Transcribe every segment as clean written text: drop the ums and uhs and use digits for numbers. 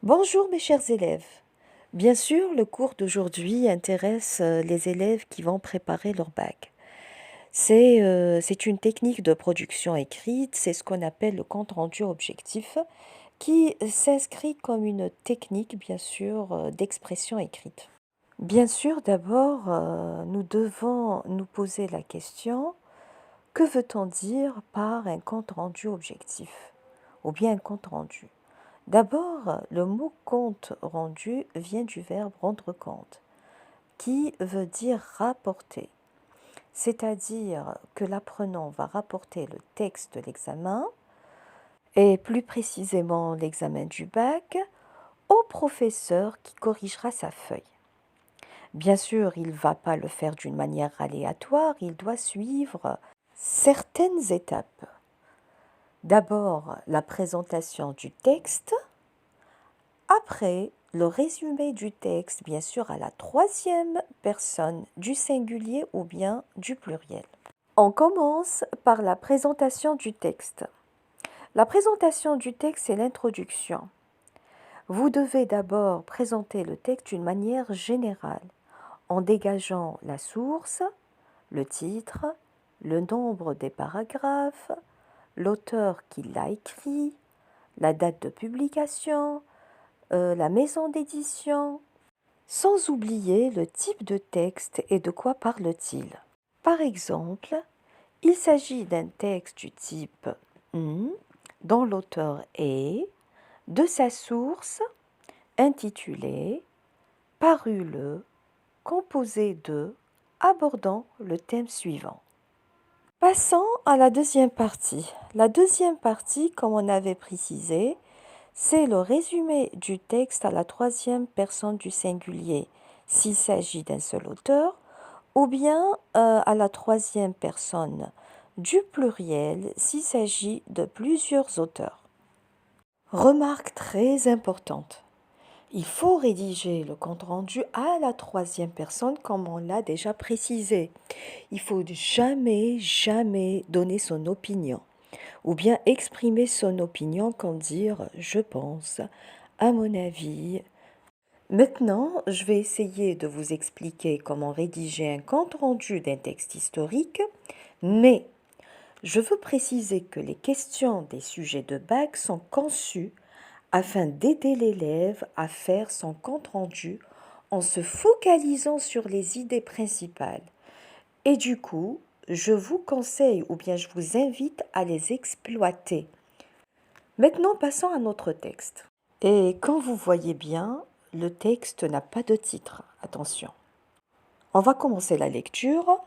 Bonjour mes chers élèves. Bien sûr, le cours d'aujourd'hui intéresse les élèves qui vont préparer leur bac. C'est une technique de production écrite, c'est ce qu'on appelle le compte-rendu objectif, qui s'inscrit comme une technique, bien sûr, d'expression écrite. Bien sûr, d'abord, nous devons nous poser la question, que veut-on dire par un compte-rendu objectif ou bien un compte-rendu? D'abord, le mot compte rendu vient du verbe rendre compte, qui veut dire rapporter. C'est-à-dire que l'apprenant va rapporter le texte de l'examen, et plus précisément l'examen du bac, au professeur qui corrigera sa feuille. Bien sûr, il ne va pas le faire d'une manière aléatoire, il doit suivre certaines étapes. D'abord, la présentation du texte. Après, le résumé du texte, bien sûr, à la troisième personne du singulier ou bien du pluriel. On commence par la présentation du texte. La présentation du texte, c'est l'introduction. Vous devez d'abord présenter le texte d'une manière générale, en dégageant la source, le titre, le nombre des paragraphes, l'auteur qui l'a écrit, la date de publication, la maison d'édition, sans oublier le type de texte et de quoi parle-t-il. Par exemple, il s'agit d'un texte du type dont l'auteur est, de sa source, intitulée, paru le, composé de, abordant le thème suivant. Passons à la deuxième partie. La deuxième partie, comme on avait précisé, c'est le résumé du texte à la troisième personne du singulier s'il s'agit d'un seul auteur, ou bien à la troisième personne du pluriel s'il s'agit de plusieurs auteurs. Remarque très importante. Il faut rédiger le compte-rendu à la troisième personne comme on l'a déjà précisé. Il faut jamais donner son opinion ou bien exprimer son opinion comme dire je pense, à mon avis. Maintenant, je vais essayer de vous expliquer comment rédiger un compte-rendu d'un texte historique, mais je veux préciser que les questions des sujets de bac sont conçues afin d'aider l'élève à faire son compte-rendu en se focalisant sur les idées principales. Et du coup, je vous conseille ou bien je vous invite à les exploiter. Maintenant, passons à notre texte. Et quand vous voyez bien, le texte n'a pas de titre. Attention. On va commencer la lecture.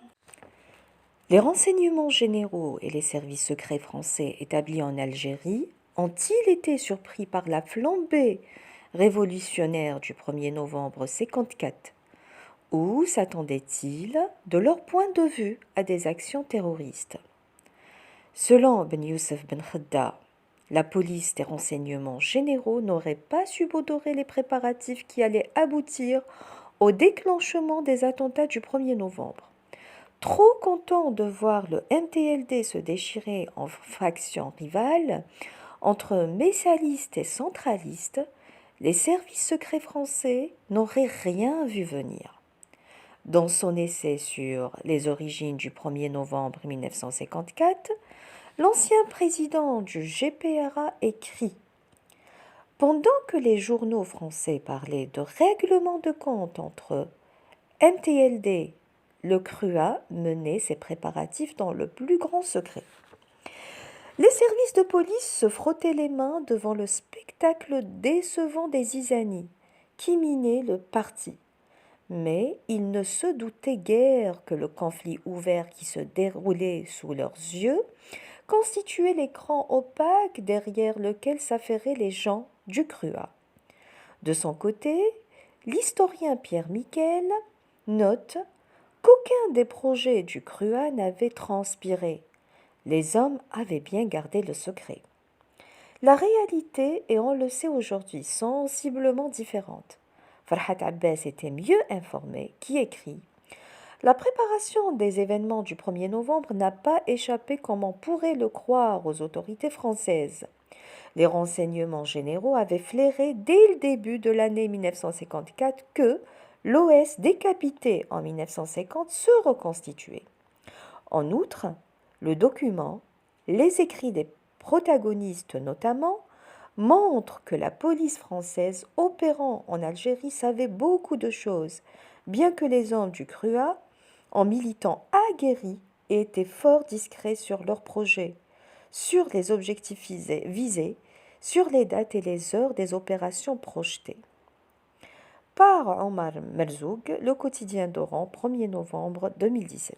Les renseignements généraux et les services secrets français établis en Algérie ont-ils été surpris par la flambée révolutionnaire du 1er novembre 54 ou s'attendaient-ils, de leur point de vue, à des actions terroristes? Selon Ben Youssef Ben Khedda, la police des renseignements généraux n'aurait pas subodorer les préparatifs qui allaient aboutir au déclenchement des attentats du 1er novembre. Trop content de voir le MTLD se déchirer en factions rivales entre messalistes et centralistes, les services secrets français n'auraient rien vu venir. Dans son essai sur les origines du 1er novembre 1954, l'ancien président du GPRA écrit « Pendant que les journaux français parlaient de règlement de compte entre MTLD, le CRUA menait ses préparatifs dans le plus grand secret. Les services de police se frottaient les mains devant le spectacle décevant des Izani, qui minaient le parti. Mais ils ne se doutaient guère que le conflit ouvert qui se déroulait sous leurs yeux constituait l'écran opaque derrière lequel s'affairaient les gens du CRUA. De son côté, l'historien Pierre Miquel note qu'aucun des projets du CRUA n'avait transpiré. Les hommes avaient bien gardé le secret. La réalité, et on le sait aujourd'hui, sensiblement différente. Farhat Abbas était mieux informé, qui écrit « La préparation des événements du 1er novembre n'a pas échappé comme on pourrait le croire aux autorités françaises. Les renseignements généraux avaient flairé dès le début de l'année 1954 que l'OS décapité en 1950 se reconstituait. En outre, le document, les écrits des protagonistes notamment, montrent que la police française opérant en Algérie savait beaucoup de choses, bien que les hommes du CRUA, en militants aguerris, étaient fort discrets sur leurs projets, sur les objectifs visés, sur les dates et les heures des opérations projetées. Par Omar Merzoug, Le Quotidien d'Oran, 1er novembre 2017.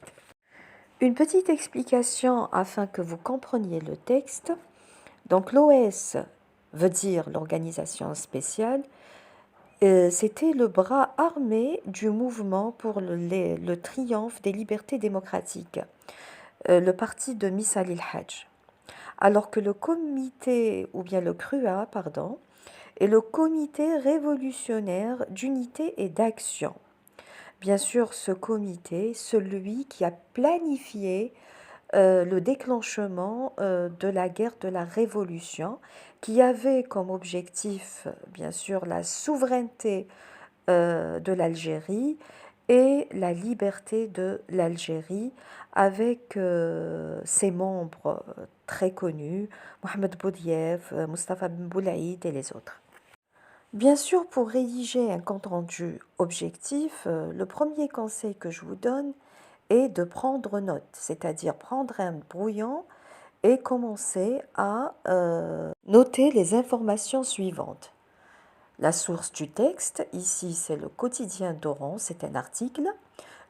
Une petite explication afin que vous compreniez le texte. Donc l'OS veut dire l'organisation spéciale. C'était le bras armé du mouvement pour le triomphe des libertés démocratiques, le parti de Missa el-Hajj. Alors que le comité, ou bien le CRUA, pardon, est le comité révolutionnaire d'unité et d'action. Bien sûr, ce comité, celui qui a planifié le déclenchement de la guerre de la Révolution, qui avait comme objectif, bien sûr, la souveraineté de l'Algérie et la liberté de l'Algérie, avec ses membres très connus, Mohamed Boudiaf, Mustafa Ben Boulaïd et les autres. Bien sûr, pour rédiger un compte-rendu objectif, le premier conseil que je vous donne est de prendre note, c'est-à-dire prendre un brouillon et commencer à noter les informations suivantes. La source du texte, ici c'est le quotidien d'Oran, c'est un article.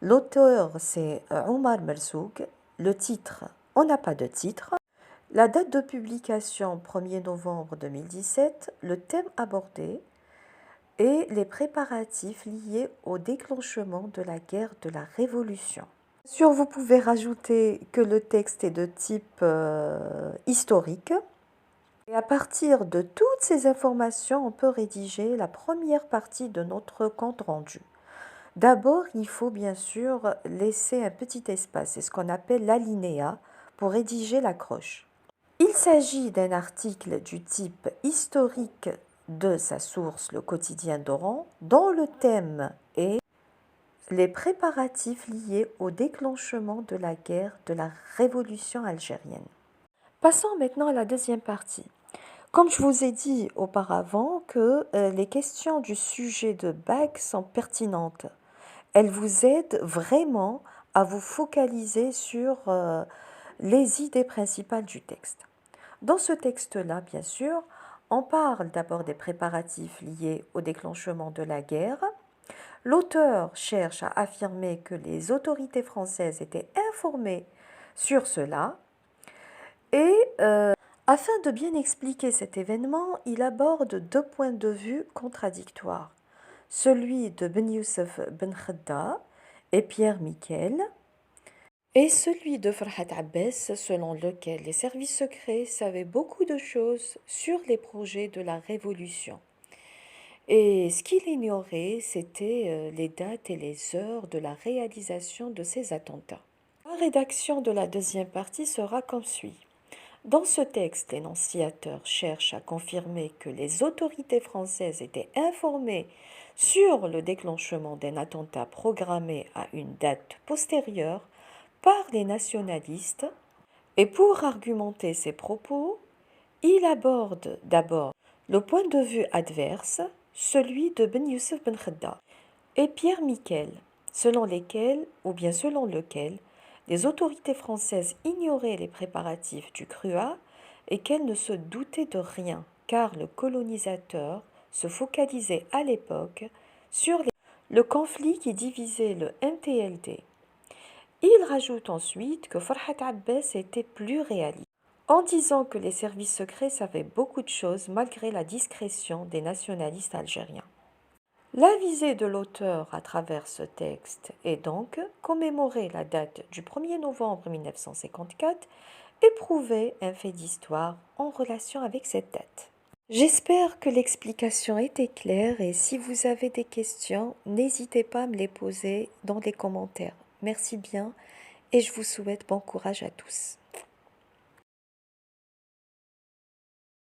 L'auteur c'est Omar Merzoug. Le titre, on n'a pas de titre. La date de publication 1er novembre 2017, le thème abordé et les préparatifs liés au déclenchement de la guerre de la Révolution. Bien sûr, vous pouvez rajouter que le texte est de type historique. Et à partir de toutes ces informations, on peut rédiger la première partie de notre compte rendu. D'abord, il faut bien sûr laisser un petit espace, c'est ce qu'on appelle l'alinéa, pour rédiger l'accroche. Il s'agit d'un article du type historique de sa source, le quotidien d'Oran, dont le thème est les préparatifs liés au déclenchement de la guerre de la Révolution algérienne. Passons maintenant à la deuxième partie. Comme je vous ai dit auparavant que les questions du sujet de bac sont pertinentes. Elles vous aident vraiment à vous focaliser sur les idées principales du texte. Dans ce texte-là, bien sûr, on parle d'abord des préparatifs liés au déclenchement de la guerre. L'auteur cherche à affirmer que les autorités françaises étaient informées sur cela et afin de bien expliquer cet événement, il aborde deux points de vue contradictoires, celui de Ben Youssef Ben Khedda et Pierre Miquel, et celui de Farhat Abbas, selon lequel les services secrets savaient beaucoup de choses sur les projets de la Révolution. Et ce qu'il ignorait, c'était les dates et les heures de la réalisation de ces attentats. La rédaction de la deuxième partie sera comme suit. Dans ce texte, l'énonciateur cherche à confirmer que les autorités françaises étaient informées sur le déclenchement d'un attentat programmé à une date postérieure par les nationalistes, et pour argumenter ses propos, il aborde d'abord le point de vue adverse, celui de Ben Youssef Ben Khedda et Pierre Miquel, selon lequel les autorités françaises ignoraient les préparatifs du CRUA et qu'elles ne se doutaient de rien, car le colonisateur se focalisait à l'époque sur le conflit qui divisait le MTLD. Il rajoute ensuite que Farhat Abbas était plus réaliste, en disant que les services secrets savaient beaucoup de choses malgré la discrétion des nationalistes algériens. La visée de l'auteur à travers ce texte est donc commémorer la date du 1er novembre 1954 et prouver un fait d'histoire en relation avec cette date. J'espère que l'explication était claire et si vous avez des questions, n'hésitez pas à me les poser dans les commentaires. Merci bien et je vous souhaite bon courage à tous.